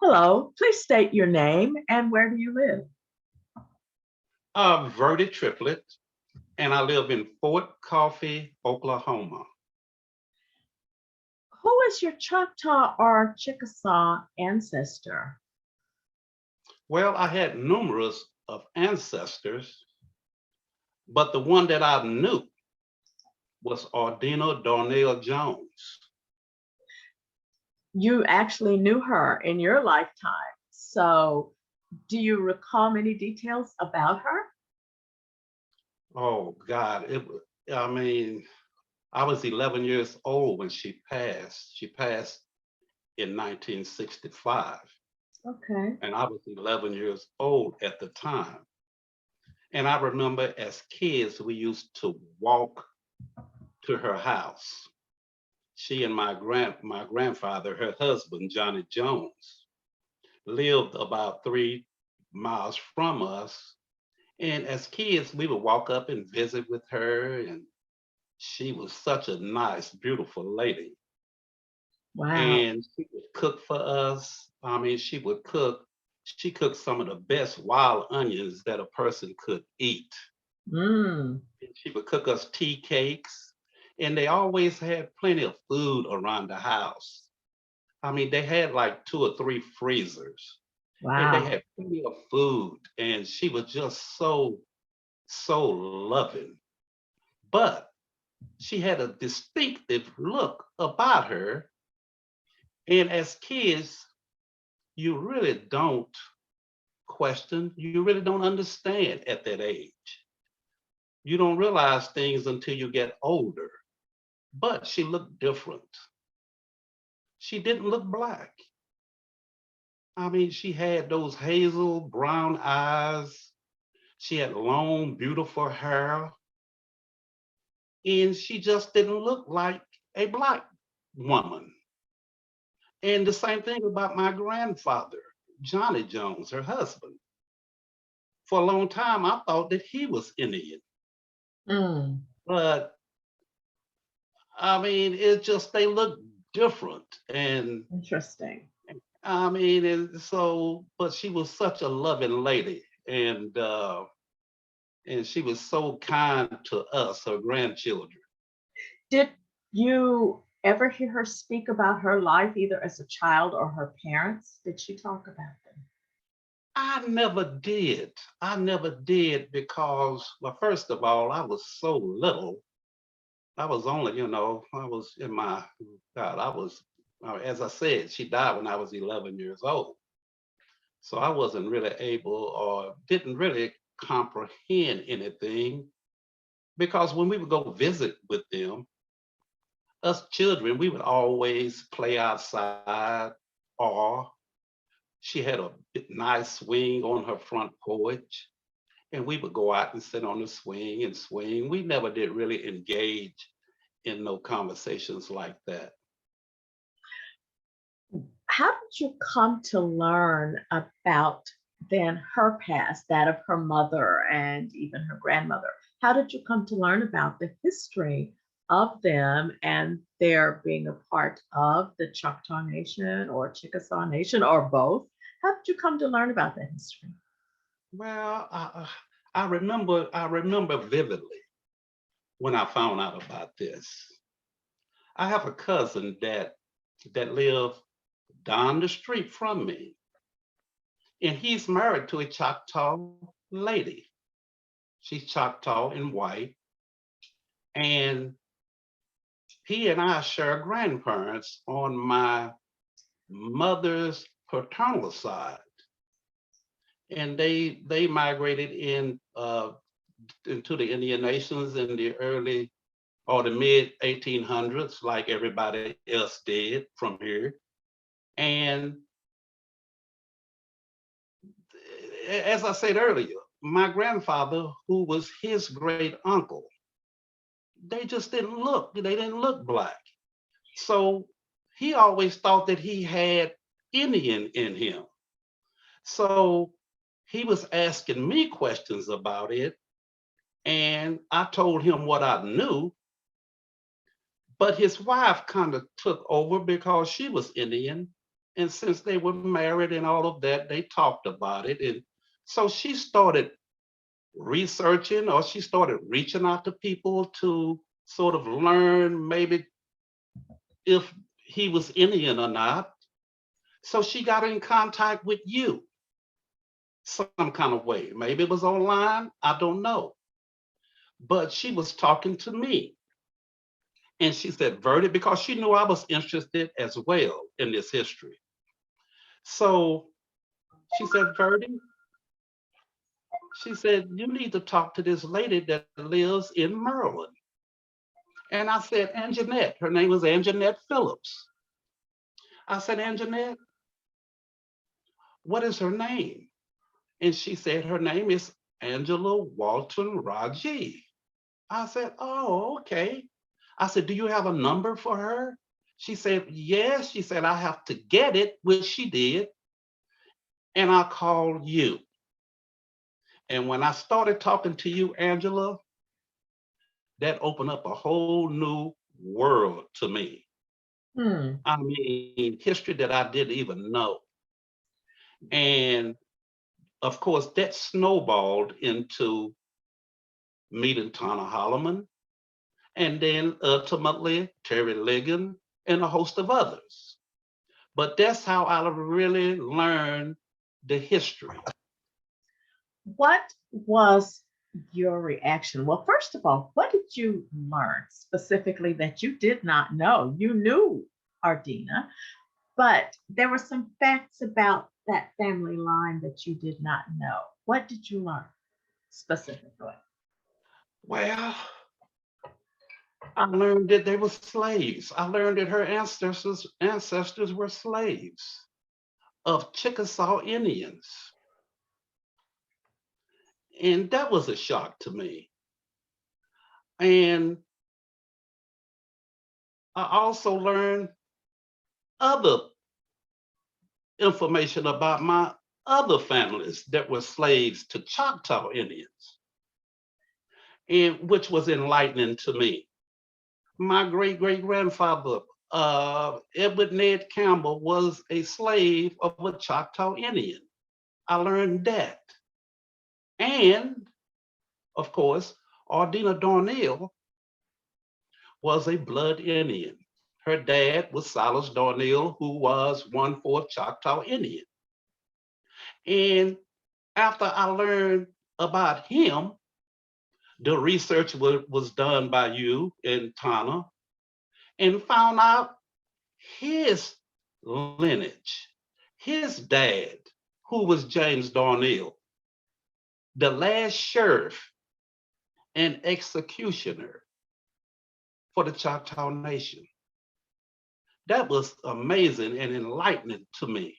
Hello, please state your name and where do you live? Verdie Triplett, and I live in Fort Coffee, Oklahoma. Who is your Choctaw or Chickasaw ancestor? Well, I had numerous of ancestors, but the one that I knew was Ardina Darnell Jones. You actually knew her in your lifetime. So, do you recall many details about her? Oh God, I mean, I was 11 years old when she passed. She passed in 1965, Okay. and I was 11 years old at the time. And I remember as kids, we used to walk to her house. She and my grandfather, her husband, Johnny Jones, lived about 3 miles from us. And as kids, we would walk up and visit with her. And she was such a nice, beautiful lady. Wow. And she would cook for us. I mean, she cooked some of the best wild onions that a person could eat. Mm, And she would cook us tea cakes. And they always had plenty of food around the house. I mean, they had like 2 or 3 freezers, and they wow. had plenty of food, and she was just so loving. But she had a distinctive look about her, and as kids, you really don't question, you really don't understand at that age. You don't realize things until you get older. But she looked different. She didn't look black. I mean, she had those hazel brown eyes. She had long, beautiful hair, and she just didn't look like a black woman. And the same thing about my grandfather, Johnny Jones, her husband. For a long time, I thought that he was Indian, Mm, but I mean, it just they look different, and interesting. I mean, and so, but she was such a loving lady, and she was so kind to us, her grandchildren. Did you ever hear her speak about her life, either as a child or her parents? Did she talk about them? I never did. I never did because, well, first of all, I was so little. I was only, I was in my, God, as I said, she died when I was 11 years old. So I wasn't really able or didn't really comprehend anything because when we would go visit with them, us children, we would always play outside, or she had a nice swing on her front porch, and we would go out and sit on the swing and swing. We never did really engage in no conversations like that. How did you come to learn about then her past, that of her mother and even her grandmother? How did you come to learn about the history of them and their being a part of the Choctaw Nation or Chickasaw Nation or both? How did you come to learn about that history? Well, I remember vividly when I found out about this. I have a cousin that lived down the street from me, and he's married to a Choctaw lady. She's Choctaw and white, and he and I share grandparents on my mother's paternal side, and they migrated into the Indian nations in the early or the mid 1800s, like everybody else did from here. And as I said earlier, my grandfather, who was his great uncle, they didn't look black. So he always thought that he had Indian in him. So he was asking me questions about it, and I told him what I knew, but his wife kind of took over because she was Indian, And since they were married and all of that, they talked about it. And so she started researching, or she started reaching out to people to sort of learn maybe if he was Indian or not. So she got in contact with you some kind of way. Maybe it was online, I don't know. But she was talking to me. And she said, Verdie, because she knew I was interested as well in this history. So she said, Verdie, she said, you need to talk to this lady that lives in Maryland. And I said, Anjanette. Her name was Anjanette Phillips. I said, Anjanette, what is her name? And she said, her name is Angela Walton-Raji. I said, oh, okay. I said, do you have a number for her? She said, yes. She said, I have to get it, which she did. And I called you. And when I started talking to you, Angela, that opened up a whole new world to me. Hmm. I mean, history that I didn't even know. And of course, that snowballed into meeting Tana Holloman, and then ultimately Terry Ligon and a host of others. But that's how I really learned the history. What was your reaction? Well, first of all, what did you learn specifically that you did not know? You knew Ardina, but there were some facts about that family line that you did not know. What did you learn specifically? Well, I learned that they were slaves. I learned that her ancestors were slaves of Chickasaw Indians. And that was a shock to me. And I also learned other information about my other families that were slaves to Choctaw Indians, and which was enlightening to me. My great great grandfather, Edward Ned Campbell, was a slave of a Choctaw Indian. I learned that. And of course, Ardina Darnell was a blood Indian. Her dad was Silas Darnell, who was 1/4 Choctaw Indian. And after I learned about him, the research was done by you and Tana, and found out his lineage, his dad, who was James Darnell, the last sheriff and executioner for the Choctaw Nation. That was amazing and enlightening to me.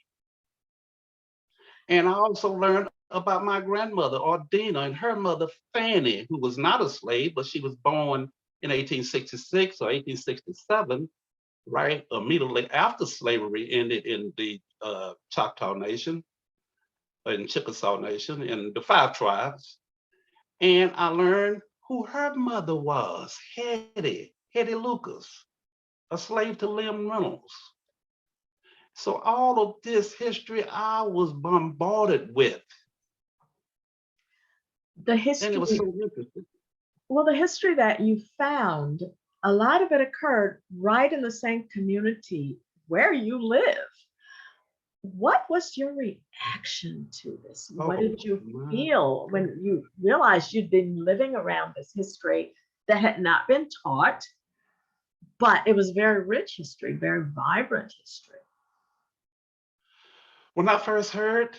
And I also learned about my grandmother, Ardina, and her mother, Fanny, who was not a slave, but she was born in 1866 or 1867, right immediately after slavery ended in the Choctaw Nation, in Chickasaw Nation, in the 5 tribes. And I learned who her mother was, Hetty Lucas, a slave to Lem Reynolds. So all of this history I was bombarded with, The and it was history, so interesting. well, the history that you found, a lot of it occurred right in the same community where you live. What was your reaction to this? What Oh did you my feel when goodness. you realized you'd been living around this history that had not been taught, but it was very rich history, very vibrant history? When I first heard,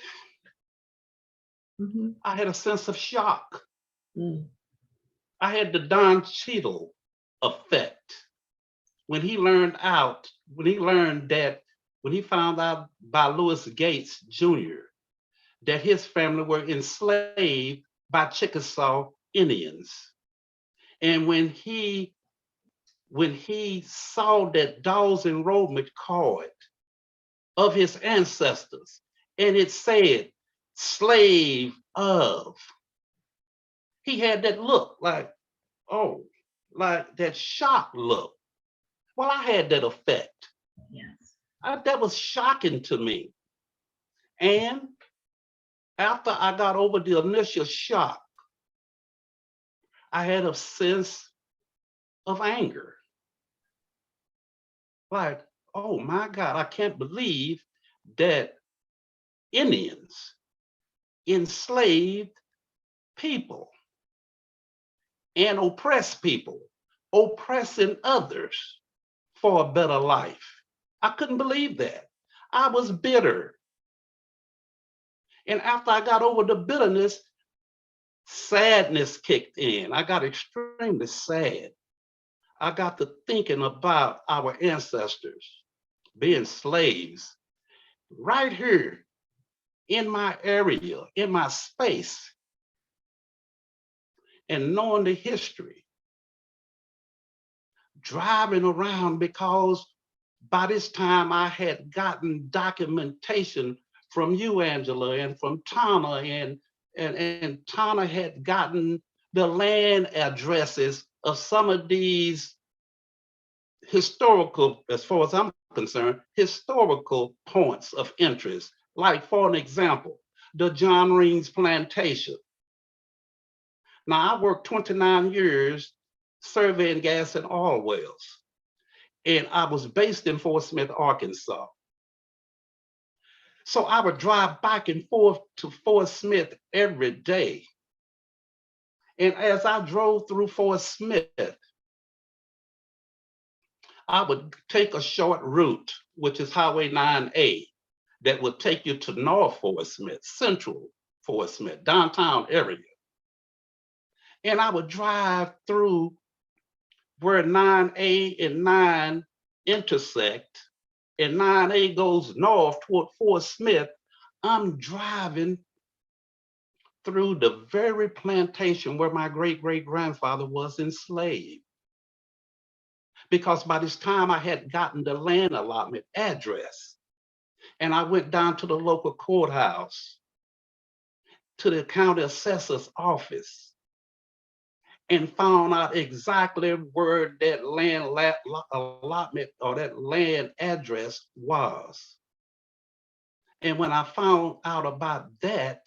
Mhm. I had a sense of shock. Mm. I had the Don Cheadle effect when he learned that, when he found out by Louis Gates Jr. that his family were enslaved by Chickasaw Indians. And when he saw that Dawes enrollment card of his ancestors, and it said slave of, he had that look like, oh, like that shock look. Well, I had that effect. Yes. That was shocking to me. And after I got over the initial shock, I had a sense of anger. Like, oh my God, I can't believe that Indians enslaved people and oppressed people, oppressing others for a better life. I couldn't believe that. I was bitter. And after I got over the bitterness, sadness kicked in. I got extremely sad. I got to thinking about our ancestors being slaves right here in my area, in my space, and knowing the history, driving around because by this time I had gotten documentation from you, Angela, and from Tana, and Tana had gotten the land addresses of some of these historical, as far as I'm concerned, historical points of interest. Like, for an example, the John Reams Plantation. Now, I worked 29 years surveying gas and oil wells, and I was based in Fort Smith, Arkansas. So I would drive back and forth to Fort Smith every day. And as I drove through Fort Smith, I would take a short route, which is Highway 9A, that would take you to North Fort Smith, Central Fort Smith, downtown area. And I would drive through where 9A and 9 intersect, and 9A goes north toward Fort Smith. I'm driving through the very plantation where my great-great-grandfather was enslaved. Because by this time I had gotten the land allotment address, and I went down to the local courthouse, to the county assessor's office, and found out exactly where that land allotment or that land address was. And when I found out about that,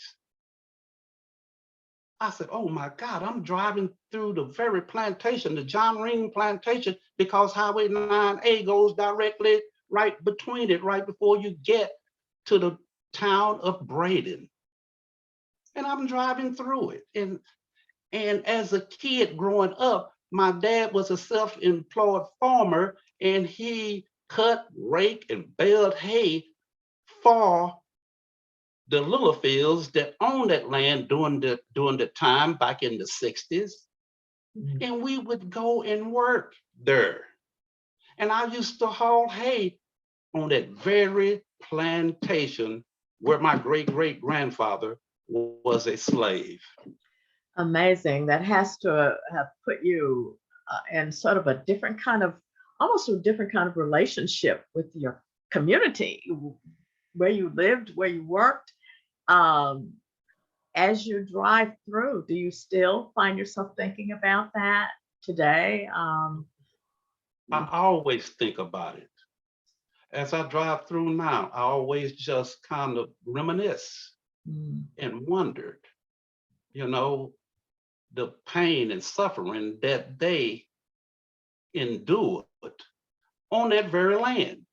I said, oh my God, I'm driving through the very plantation, the John Ream Plantation, because Highway 9A goes directly right between it, right before you get to the town of Braden. And I'm driving through it. And as a kid growing up, my dad was a self-employed farmer, and he cut, raked, and baled hay for the Littlefields that owned that land during the time back in the 60s. Mhm. And we would go and work there. And I used to haul hay on that very plantation where my great-great-grandfather was a slave. Amazing. That has to have put you in sort of a different kind of, almost a different kind of relationship with your community, where you lived, where you worked. Um, as you drive through, do you still find yourself thinking about that today? I always think about it. As I drive through now, I always just kind of reminisce mm, and wondered, you know, the pain and suffering that they endured on that very land.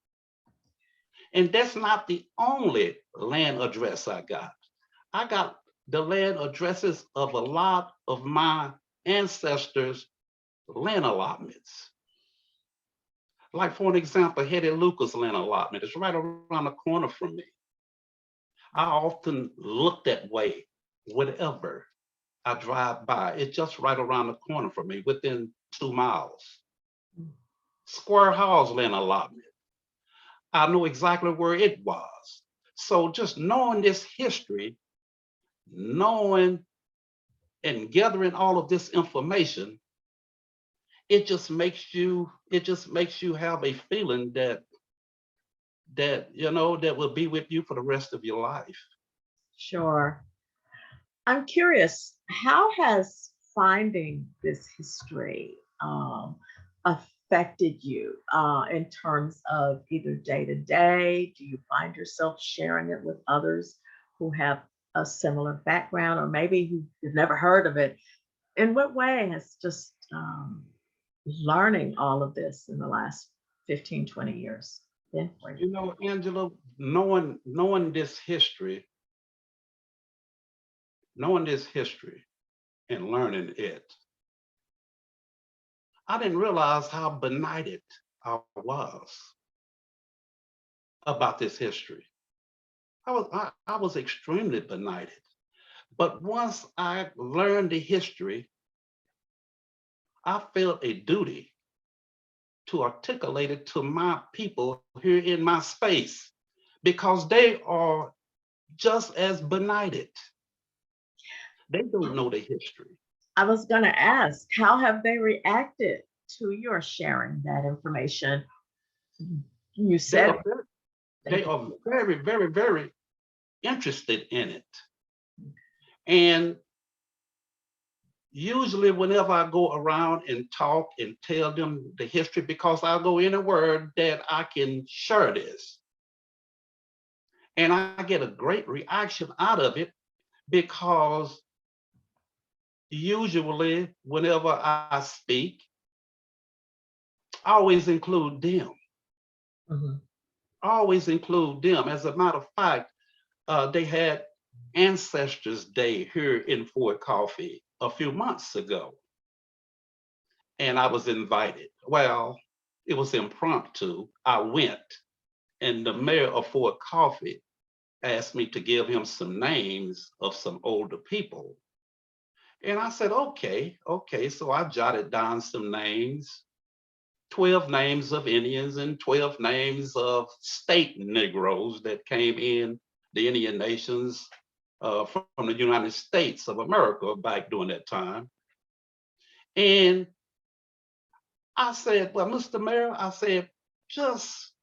And that's not the only land address I got. I got the land addresses of a lot of my ancestors' land allotments. Like, for an example, Hetty Lucas land allotment is right around the corner from me. I often look that way whenever I drive by. It's just right around the corner from me, within 2 miles. Square House land allotment. I know exactly where it was. So just knowing this history, knowing and gathering all of this information, it just makes you have a feeling that will be with you for the rest of your life. sure. I'm curious, how has finding this history affected affected you in terms of either day to day? Do you find yourself sharing it with others who have a similar background, or maybe you've never heard of it? In what way has just learning all of this in the last 15, 20 years been for you? You know, Angela, knowing this history and learning it, I didn't realize how benighted I was about this history. I was extremely benighted. But once I learned the history, I felt a duty to articulate it to my people here in my space because they are just as benighted. They don't know the history. I was going to ask, how have they reacted to your sharing that information? You They said, are very, they thank you. are very, very, very interested in it. And usually, whenever I go around and talk and tell them the history, because I'll go anywhere that I can share this, and I get a great reaction out of it because usually, whenever I speak, I always include them. Mhm. I always include them. As a matter of fact, they had Ancestors Day here in Fort Coffee a few months ago, and I was invited. Well, it was impromptu. I went, and the mayor of Fort Coffee asked me to give him some names of some older people. And I said, okay, okay. So I jotted down some names, 12 names of Indians and 12 names of state Negroes that came in the Indian nations from the United States of America back during that time. And I said, well, Mr. Mayor, I said, just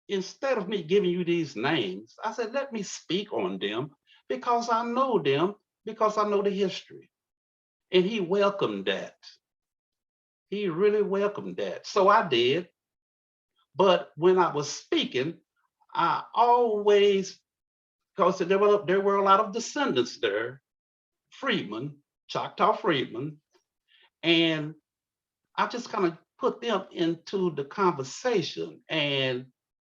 instead of me giving you these names, I said, let me speak on them because I know them, because I know the history. And he welcomed that. He really welcomed that. So I did. But when I was speaking, I always, because there were a lot of descendants there, freedmen, Choctaw freedmen, and I just kind of put them into the conversation and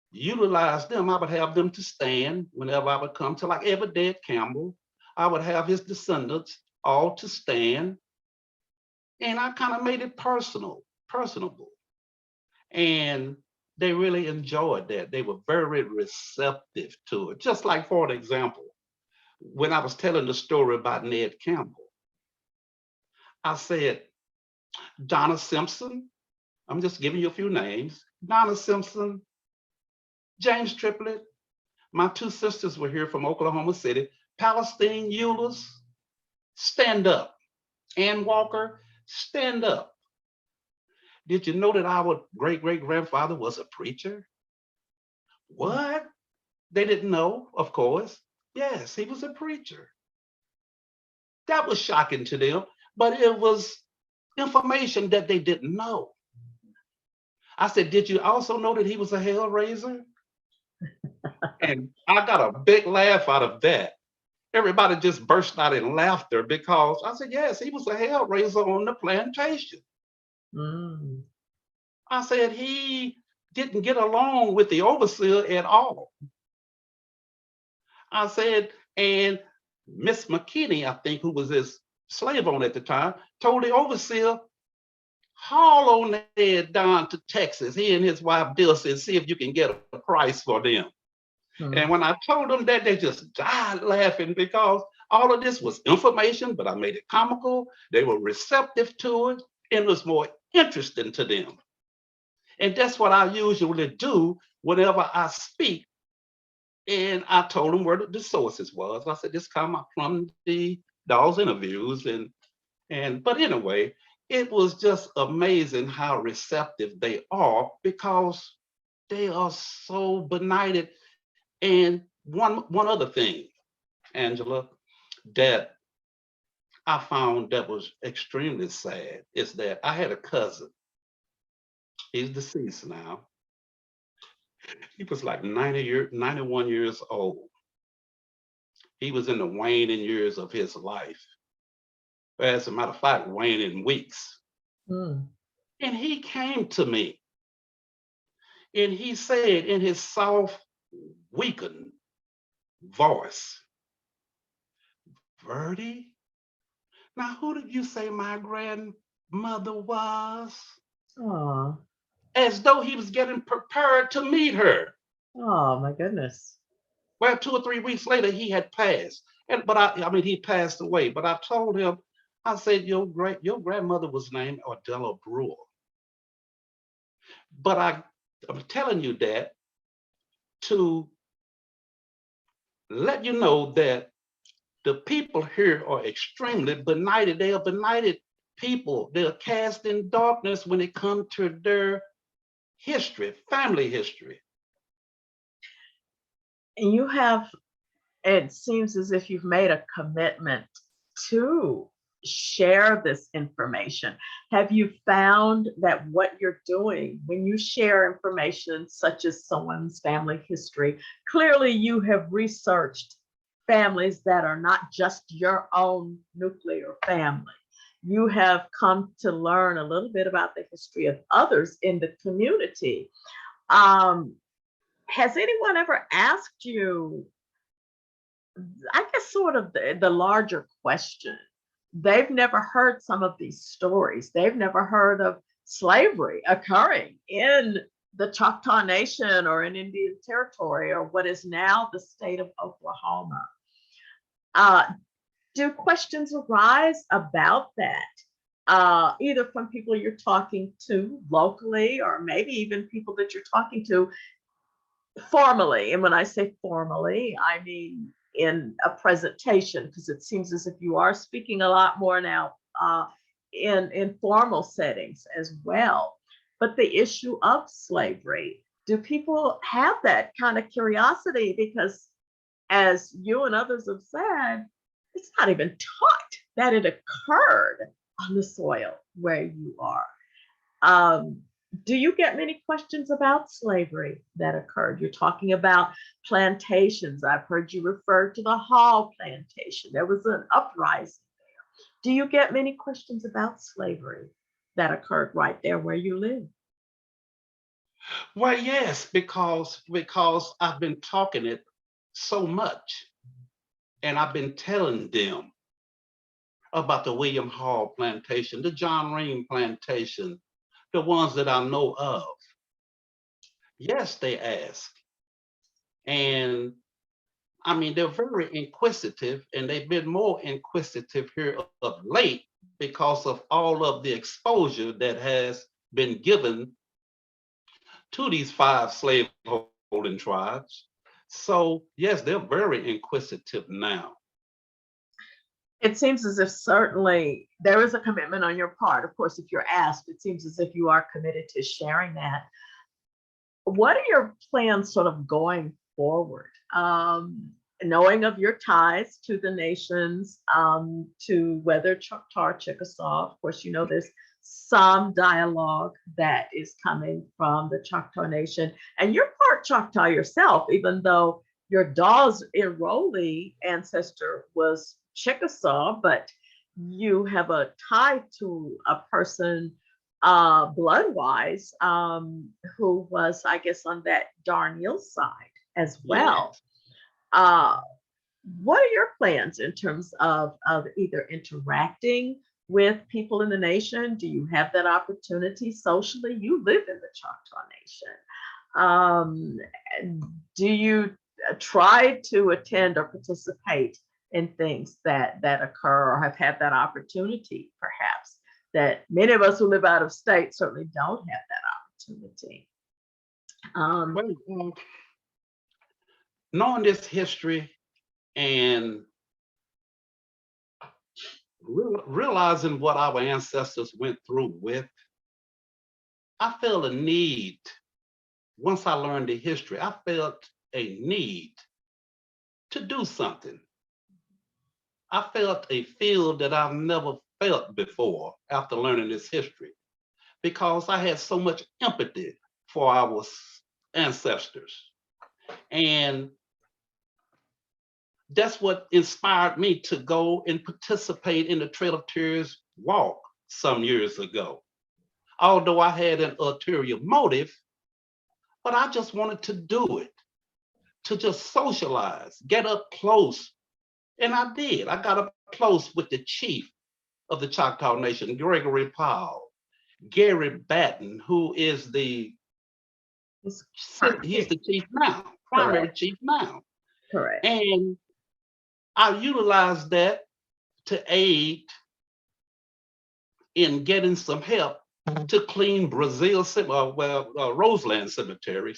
utilize them. I would have them to stand whenever I would come to like Everdead Campbell. I would have his descendants all to stand. And I kind of made it personable. And they really enjoyed that. They were very receptive to it. Just like, for an example, when I was telling the story about Ned Campbell, I said, Donna Simpson, I'm just giving you a few names. Donna Simpson, James Triplett, my two sisters were here from Oklahoma City. Palestine Eulers, stand up. Ann Walker, stand up. Did you know that our great great grandfather was a preacher? What? They didn't know, of course. Yes, he was a preacher. That was shocking to them, but it was information that they didn't know. I said, did you also know that he was a hell raiser? And I got a big laugh out of that. Everybody just burst out in laughter because I said, yes, he was a hell raiser on the plantation. Mm. I said, he didn't get along with the overseer at all. I said, and Miss McKinney, I think, who was his slave owner at the time, told the overseer, haul on Ned down to Texas, he and his wife Dilsey, and see if you can get a price for them. And Mm. when I told them that, they just died laughing because all of this was information, but I made it comical. They were receptive to it, and it was more interesting to them. And that's what I usually do whenever I speak. And I told them where the sources was. I said, this come from the those interviews. And but anyway, it was just amazing how receptive they are because they are so benighted. And one other thing, Angela, that I found that was extremely sad is that I had a cousin He's deceased now. He was like 91 years old. He was in the waning years of his life. As a matter of fact, waning weeks. Mm. And he came to me and he said in his soft, weakened voice, Verdie, now who did you say my grandmother was? Oh, As though he was getting prepared to meet her. oh my goodness. Well, 2 or 3 weeks later, he had passed. I mean, he passed away. But I told him, I said, your grandmother was named Adela Brewer. But I'm telling you that to let you know that the people here are extremely benighted. They are benighted people. They are cast in darkness when it comes to their history, family history. And you have, it seems as if you've made a commitment to share this information. Have you found that what you're doing when you share information such as someone's family history, clearly you have researched families that are not just your own nuclear family. You have come to learn a little bit about the history of others in the community. Um, has anyone ever asked you, I guess, sort of the larger question? They've never heard some of these stories. They've never heard of slavery occurring in the Choctaw Nation or in Indian Territory or what is now the state of Oklahoma. Uh, do questions arise about that? Either from people you're talking to locally or maybe even people that you're talking to formally. And when I say formally, I mean in a presentation, because it seems as if you are speaking a lot more now in formal settings as well. But the issue of slavery, do people have that kind of curiosity? Because as you and others have said, it's not even taught that it occurred on the soil where you are. Um, do you get many questions about slavery that occurred? You're talking about plantations. I've heard you refer to the Hall plantation. There was an uprising there. Do you get many questions about slavery that occurred right there where you live? Well, yes, because I've been talking it so much, and I've been telling them about the William Hall plantation, the John Ring plantation, the ones that I know of. Yes, they ask. And I mean, they're very inquisitive, and they've been more inquisitive here of late because of all of the exposure that has been given to these 5 slave-holding tribes. So, yes, they're very inquisitive now. It seems as if certainly there is a commitment on your part. Of course, if you're asked, it seems as if you are committed to sharing that. What are your plans sort of going forward? Knowing of your ties to the nations, to whether Choctaw Chickasaw, of course, you know, there's some dialogue that is coming from the Choctaw Nation. And you're part Choctaw yourself, even though your Dawes enrollee ancestor was Chickasaw, but you have a tie to a person blood-wise, who was, I guess, on that Darnell side as well. Yes. Uh, what are your plans in terms of either interacting with people in the nation? Do you have that opportunity socially? You live in the Choctaw Nation. Do you try to attend or participate in things that occur or have had that opportunity, perhaps, that many of us who live out of state certainly don't have that opportunity? Um, Well, knowing this history and realizing what our ancestors went through with, I felt a need. Once I learned the history, I felt a need to do something. I felt a feel that I've never felt before after learning this history. because I had so much empathy for our ancestors. And that's what inspired me to go and participate in the Trail of Tears walk some years ago. Although I had an ulterior motive, but I just wanted to do it, to just socialize, get up close. And I did. I got up close with the chief of the Choctaw Nation, Gregory Powell, Gary Batten, who is It's he's the chief now, primary correct. chief now. Correct. And I utilized that to aid in getting some help to clean Roseland Cemetery,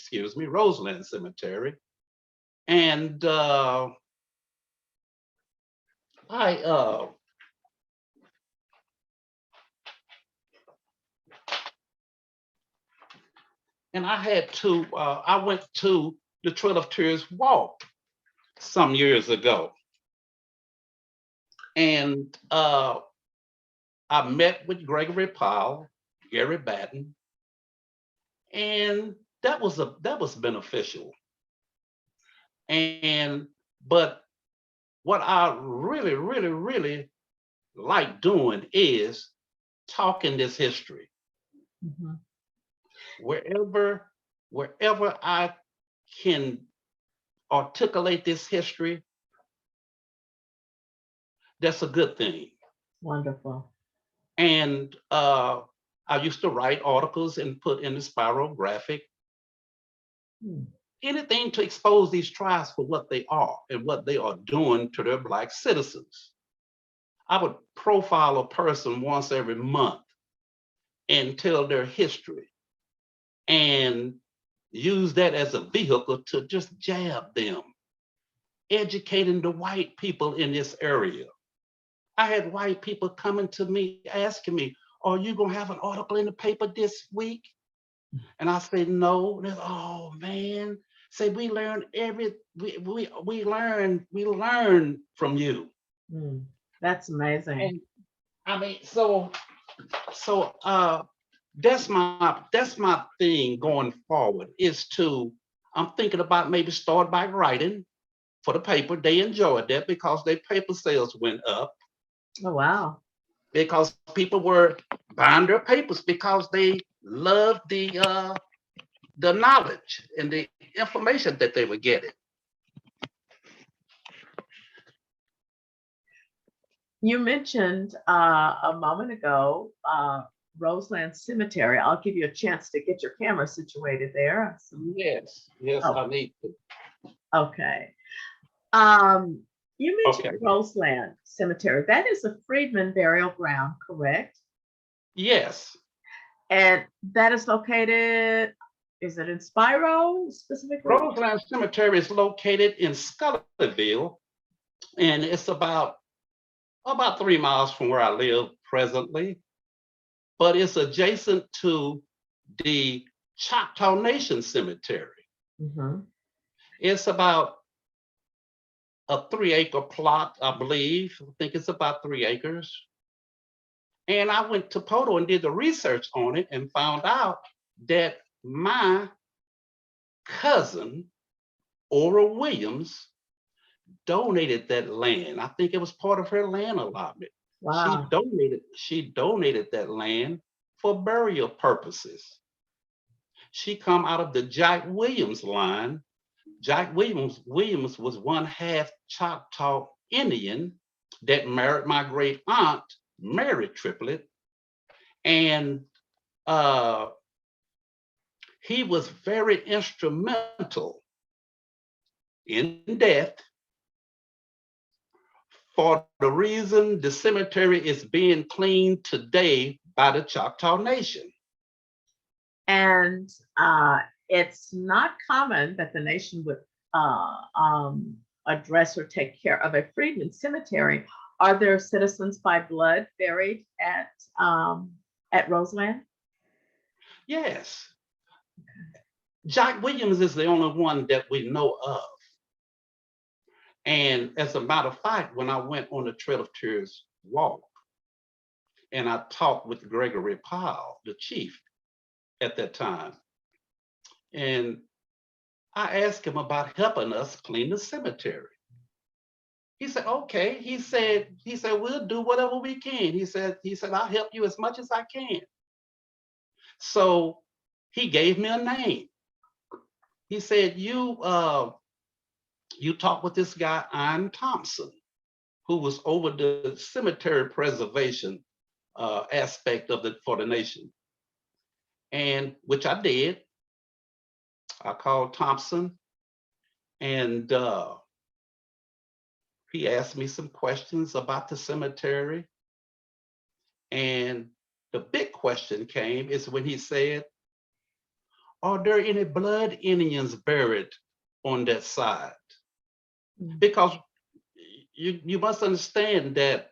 Roseland Cemetery. And I I went to the Trail of Tears walk some years ago. And I met with Gregory Powell, Gary Batten, and that was beneficial. And but what I really, really, really like doing is talking this history. Mhm. Wherever I can articulate this history, that's a good thing. Wonderful. And I used to write articles and put in the Spiral Graphic, Hmm. anything to expose these tribes for what they are and what they are doing to their Black citizens. I would profile a person once every month and tell their history and use that as a vehicle to just jab them, educating the white people in this area. I had white people coming to me asking me, "Are you going to have an article in the paper this week?" And I said, "No." They're, "Oh man." Say, "We learn we learn from you." Mm. That's amazing. And I mean, so that's my thing going forward is to I'm thinking about maybe start by writing for the paper. They enjoyed that because their paper sales went up Oh, wow. because people were buying their papers because they loved the knowledge and the information that they were getting. You mentioned a moment ago Roseland Cemetery. I'll give you a chance to get your camera situated there. Yes, Oh, I need to. okay. Um, you Okay. mentioned Roseland Cemetery. That is a freedman burial ground, correct? Yes. And that is located, is it in Spiro specifically? Roseland Cemetery is located in Scullyville, and it's about 3 miles from where I live presently, but it's adjacent to the Choctaw Nation Cemetery. Mm-hmm. It's about a 3-acre plot, I believe. I think it's about 3 acres. And I went to Poto and did the research on it and found out that my cousin, Ora Williams, donated that land. I think it was part of her land allotment. Wow. She donated that land for burial purposes. She come out of the Jack Williams line. Jack Williams was one half Choctaw Indian that married my great aunt, Verdie Triplett, and uh, he was very instrumental in death for the reason the cemetery is being cleaned today by the Choctaw Nation. And it's not common that the nation would address or take care of a freedman cemetery. Are there citizens by blood buried at Roseland? Yes, Jack Williams is the only one that we know of. And as a matter of fact, when I went on the Trail of Tears walk, and I talked with Gregory Powell, the chief at that time. And I asked him about helping us clean the cemetery. He said, okay. He said, we'll do whatever we can. He said, I'll help you as much as I can. So he gave me a name. He said, you talk with this guy, Ian Thompson, who was over the cemetery preservation aspect of it for the nation. And which I did. I called Thompson, and he asked me some questions about the cemetery. And the big question came is when he said, are there any blood Indians buried on that side? Because you must understand that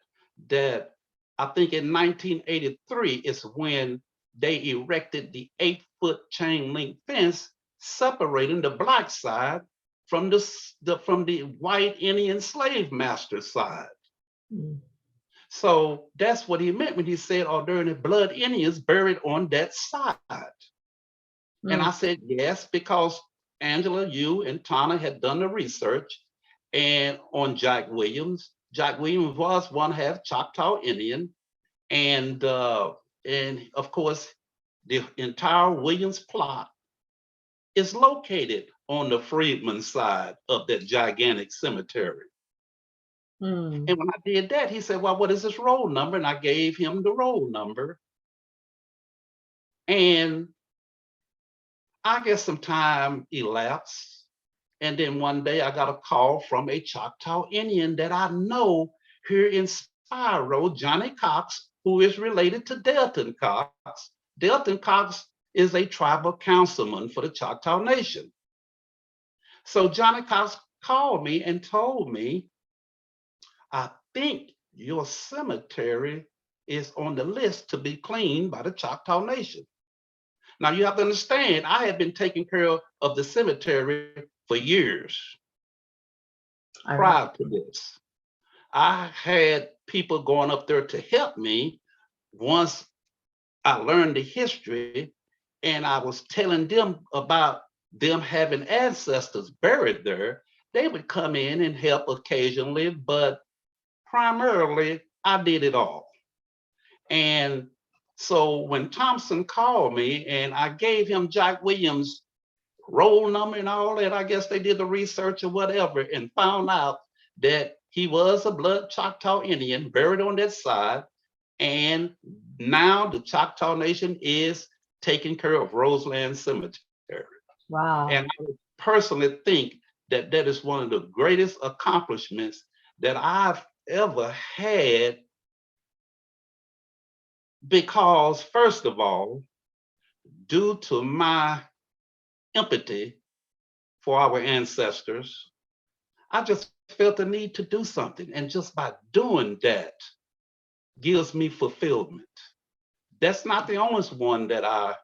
I think in 1983 is when they erected the 8-foot chain link fence separating the black side from the white Indian slave master side. So that's what he meant when he said, are there any blood Indians buried on that side? And I said, yes, because Angela, you and Tana had done the research and on Jack Williams. Jack Williams was one half Choctaw Indian. And of course, the entire Williams plot is located on the Freedman side of that gigantic cemetery. And when I did that, he said, well, what is this roll number? And I gave him the roll number. And I guess some time elapsed. And then one day I got a call from a Choctaw Indian that I know here in Spiro, Johnny Cox, who is related to Delton Cox. Delton Cox is a tribal councilman for the Choctaw Nation. So Johnny Cox called me and told me, I think your cemetery is on the list to be cleaned by the Choctaw Nation. Now you have to understand, I had been taking care of the cemetery for years prior to this. I had people going up there to help me once I learned the history, and I was telling them about them having ancestors buried there. They would come in and help occasionally, but primarily I did it all. And so when Thompson called me and I gave him Jack Williams' roll number and all that, I guess they did the research or whatever and found out that he was a blood Choctaw Indian buried on that side. And now the Choctaw Nation is taking care of Roseland Cemetery. Wow. And I personally think that that is one of the greatest accomplishments that I've ever had, because first of all, due to my empathy for our ancestors, I just felt the need to do something. And just by doing that gives me fulfillment. That's not the only one that I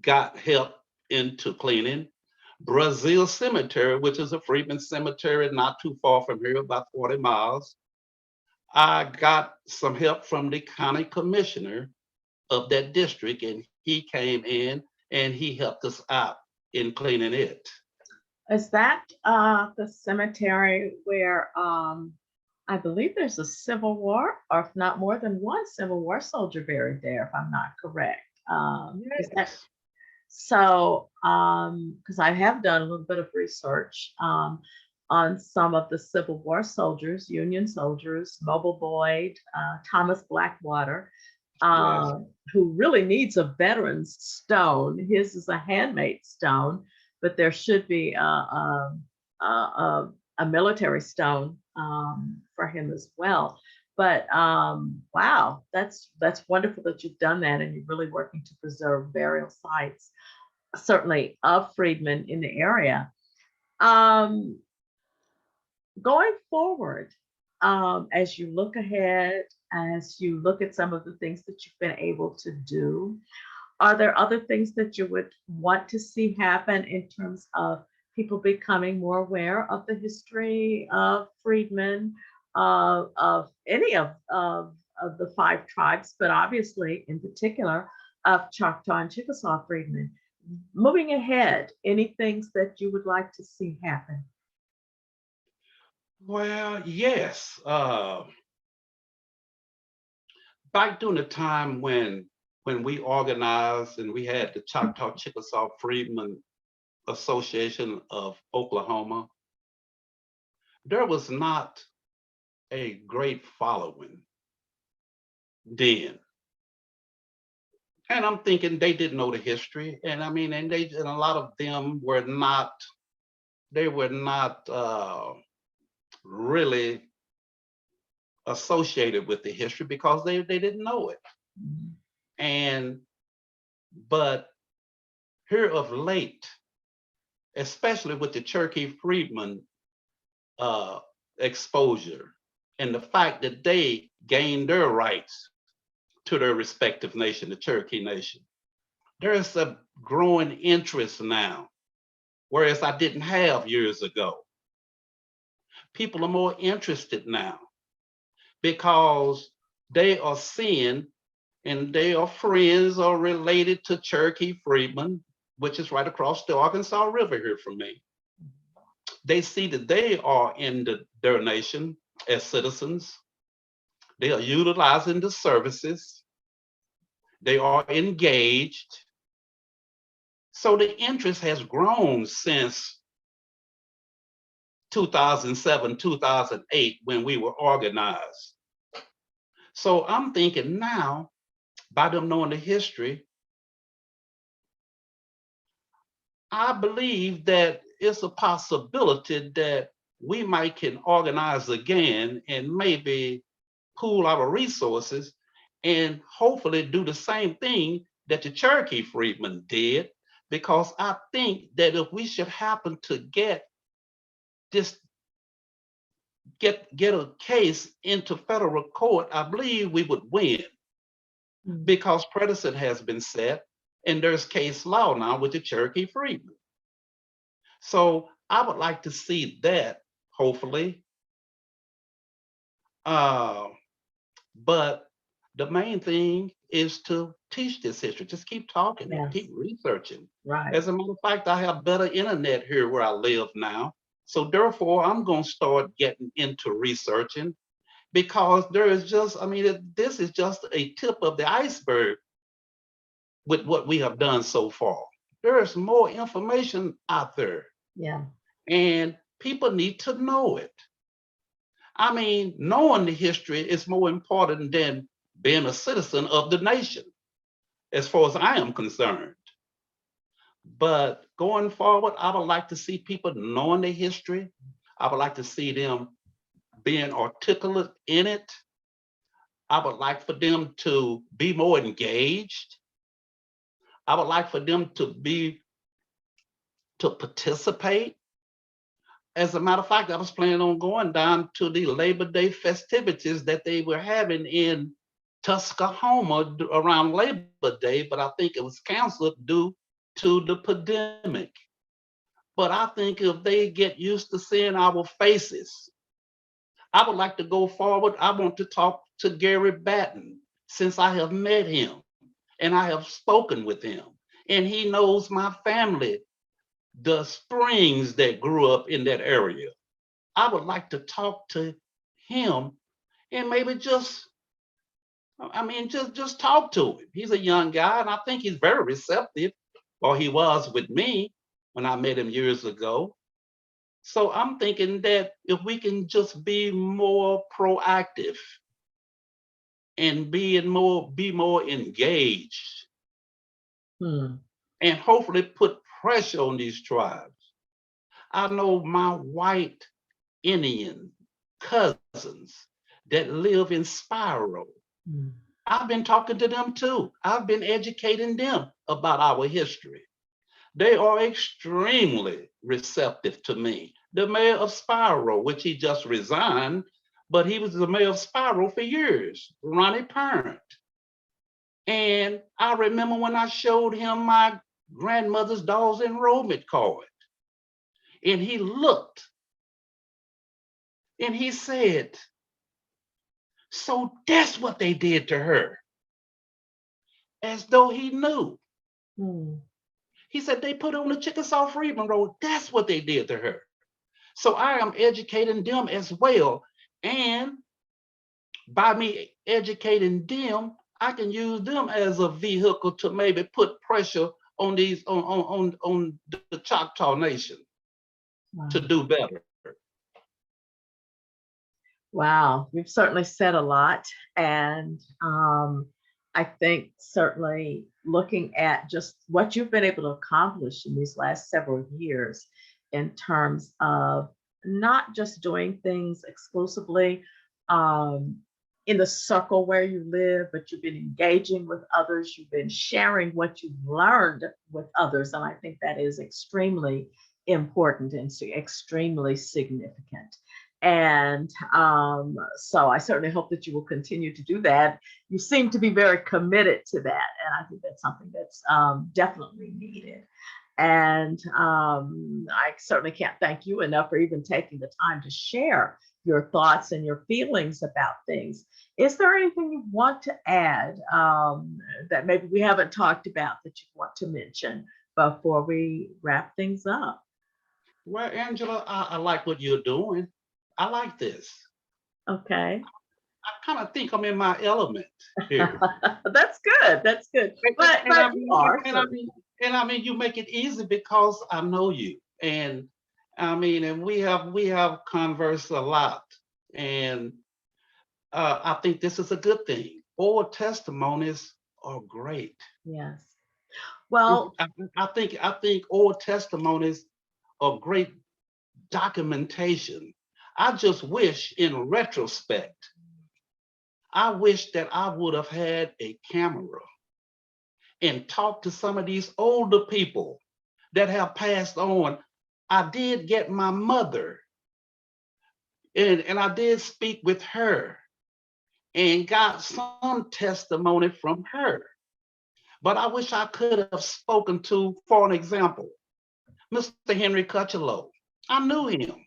got help into cleaning. Brazil Cemetery, which is a Freedman cemetery not too far from here, about 40 miles. I got some help from the county commissioner of that district, and he came in and he helped us out in cleaning it. Is that the cemetery where I believe there's a Civil War, or if not more than one Civil War soldier buried there, if I'm not correct? Is that Yes. so? Because I have done a little bit of research on some of the Civil War soldiers, Union soldiers, Mobile Boyd, Thomas Blackwater, Yes. who really needs a veteran's stone. His is a handmade stone, but there should be a military stone for him as well. But wow, that's wonderful that you've done that, and you're really working to preserve burial sites, certainly of freedmen in the area. Um, Going forward, as you look ahead, as you look at some of the things that you've been able to do, are there other things that you would want to see happen in terms of people becoming more aware of the history of freedmen, of any of of the five tribes, but obviously in particular of Choctaw and Chickasaw freedmen. Moving ahead, any things that you would like to see happen? Well, yes. Back during the time when we organized and we had the Choctaw Chickasaw Freedmen Association of Oklahoma, there was not a great following then. And I'm thinking they didn't know the history. And I mean, and a lot of them were not, they were not really associated with the history because they didn't know it. Mhm. And but here of late, especially with the Cherokee Freedmen uh, exposure and the fact that they gained their rights to their respective nation, the Cherokee Nation, there's a growing interest now, whereas I didn't have years ago. People are more interested now because they are seeing and they are friends or related to Cherokee Freedmen, which is right across the Arkansas River here from me. They see that they are in their nation as citizens. They are utilizing the services. They are engaged. So the interest has grown since 2007, 2008, when we were organized. So I'm thinking now, by them knowing the history, I believe that it's a possibility that we might can organize again and maybe pool our resources and hopefully do the same thing that the Cherokee Freedmen did. Because I think that if we should happen to this get a case into federal court, I believe we would win Mm. because precedent has been set and there's case law now with the Cherokee Freedmen. So I would like to see that, hopefully. Uh, but the main thing is to teach this history. Just keep talking it, keep Yes, researching. right. As a matter of fact, I have better internet here where I live now. So therefore, I'm going to start getting into researching because there is just, I mean, this is just a tip of the iceberg with what we have done so far. There's more information out there Yeah. and people need to know it. I mean, knowing the history is more important than being a citizen of the nation, as far as I am concerned. But going forward, I would like to see people knowing the history. I would like to see them being articulate in it. I would like for them to be more engaged. I would like for them to participate. As a matter of fact, I was planning on going down to the Labor Day festivities that they were having in Tuskahoma around Labor Day, but I think it was canceled due to the pandemic. But I think if they get used to seeing our faces, I would like to go forward. I want to talk to Gary Batten since I have met him and I have spoken with him. And he knows my family, the Springs that grew up in that area. I would like to talk to him and maybe just talk to him. He's a young guy, and I think he's very receptive, or he was with me when I met him years ago. So I'm thinking that if we can just be more proactive and be more engaged Hmm. and hopefully put pressure on these tribes. I know my white Indian cousins that live in Spiral. Hmm. I've been talking to them too. I've been educating them about our history. They are extremely receptive to me. The mayor of Spiral, which he just resigned, but he was the mayor of Spiral for years, Ronnie Parent. And I remember when I showed him my grandmother's dog's enrollment card, and he looked and he said, So that's what they did to her, as though he knew. Mm. He said they put her on the Chickasaw Freedmen Road. That's what they did to her. So I am educating them as well. And by me educating them, I can use them as a vehicle to maybe put pressure on these on the Choctaw Nation to Wow. do better. Wow, you've certainly said a lot. And I think certainly looking at just what you've been able to accomplish in these last several years in terms of not just doing things exclusively um, in the circle where you live, but you've been engaging with others, you've been sharing what you've learned with others. And I think that is extremely important and extremely significant. And so I certainly hope that you will continue to do that. You seem to be very committed to that. And I think that's something that's definitely needed. And I certainly can't thank you enough for even taking the time to share your thoughts and your feelings about things. Is there anything you want to add that maybe we haven't talked about that you want to mention before we wrap things up? Well, Angela, I like what you're doing. I like this. Okay. I kind of think I'm in my element here. That's good. That's good. But And I you mean, are and I certainly. mean, and I mean, you make it easy because I know you, and I mean, and we have conversed a lot, and I think this is a good thing. Oral testimonies are great. Yes. Well, I, I think oral testimonies are great documentation. I just wish, in retrospect, I wish that I would have had a camera and talked to some of these older people that have passed on. I did get my mother, and I did speak with her and got some testimony from her. But I wish I could have spoken to, for an example, Mr. Henry Cutchalow. I knew him.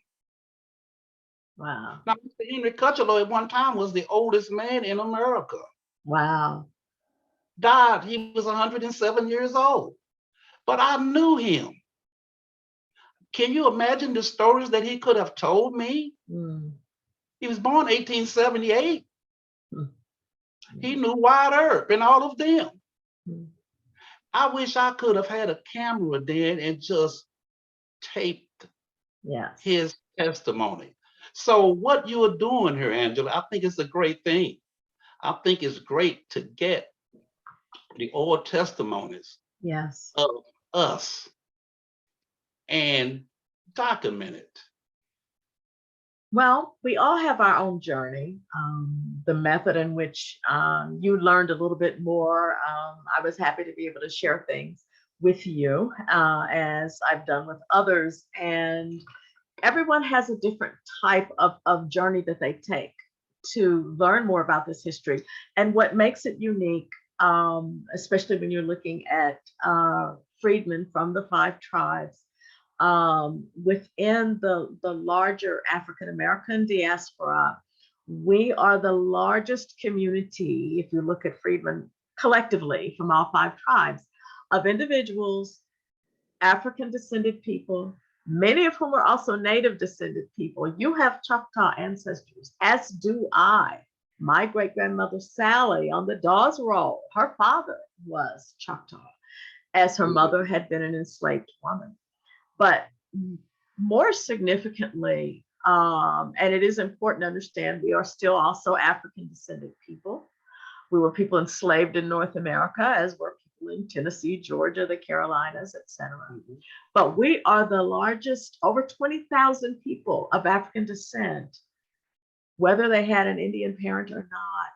wow. Now, Mr. Henry Cutchalow at one time was the oldest man in America. Wow. Died, he was 107 years old. But I knew him. Can you imagine the stories that he could have told me? Mm, He was born 1878. mm, He knew Wyatt Earp and all of them. mm. I wish I could have had a camera then and just taped Yes. his testimony. So what you're doing here, Angela, I think it's a great thing. I think it's great to get the oral testimonies Yes. of us and document it. Well, we all have our own journey. The method in which you learned a little bit more, I was happy to be able to share things with you as I've done with others. And everyone has a different type of journey that they take to learn more about this history. And what makes it unique, especially when you're looking at freedmen from the five tribes, within the larger African American diaspora, we are the largest community, if you look at freedmen collectively from all five tribes, of individuals, African descended people, many of whom are also native descended people. You have Choctaw ancestors, as do I. My great grandmother Sally on the Dawes Roll, her father was Choctaw, as her Mhm. mother had been an enslaved woman. But more significantly, and it is important to understand, we are still also African descended people. We were people enslaved in North America, as were people in Tennessee, Georgia, the Carolinas, etc. Mhm. But we are the largest, over 20,000 people of African descent, whether they had an Indian parent or not,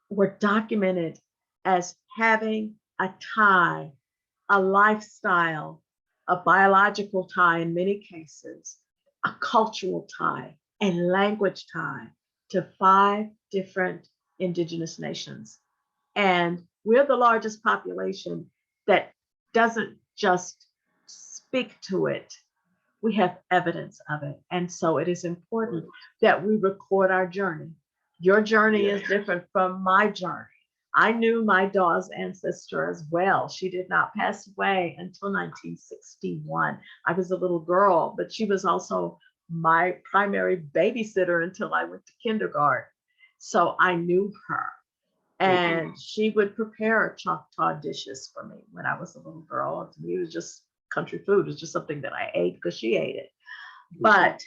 were documented as having a tie, a lifestyle, a biological tie in many cases, a cultural tie, and language tie to five different indigenous nations. And we're the largest population that doesn't just speak to it, we have evidence of it. And so it is important that we record our journey, Your journey Yeah. is different from my journey. I knew my Dawes ancestor as well. She did not pass away until 1961. I was a little girl, but she was also my primary babysitter until I went to kindergarten. So I knew her. Mhm. And she would prepare Choctaw dishes for me when I was a little girl. To me, it was just country food. It was just something that I ate because she ate it. Mhm. But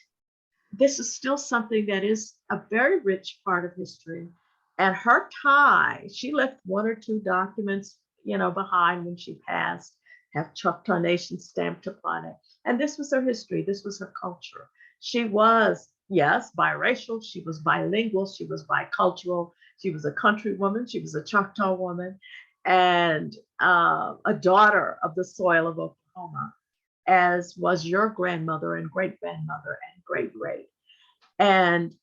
this is still something that is a very rich part of history. And her tie, she left one or two documents, behind when she passed, have Choctaw Nation stamped upon it. And this was her history. This was her culture. She was, yes, biracial. She was bilingual. She was bicultural. She was a country woman. She was a Choctaw woman and a daughter of the soil of Oklahoma, as was your grandmother and great grandmother and great great. And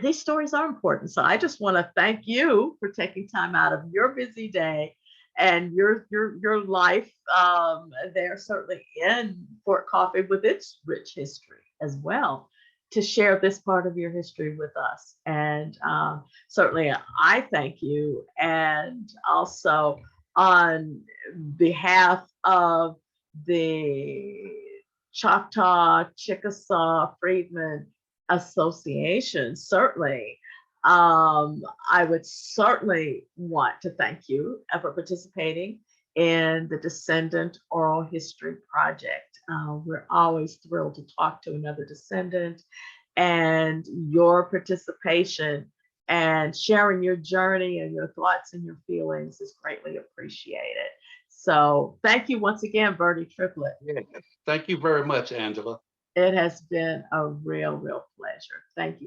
these stories are important. So I just want to thank you for taking time out of your busy day and your life there, certainly in Fort Coffee with its rich history as well, to share this part of your history with us. And certainly I thank you. And also on behalf of the Choctaw Chickasaw Freedmen Association, certainly. I would certainly want to thank you for participating in the Descendant Oral History Project. We're always thrilled to talk to another descendant, and your participation and sharing your journey and your thoughts and your feelings is greatly appreciated. So thank you once again, Verdie Triplett. Yes. Thank you very much, Angela. It has been a real, real pleasure. Thank you.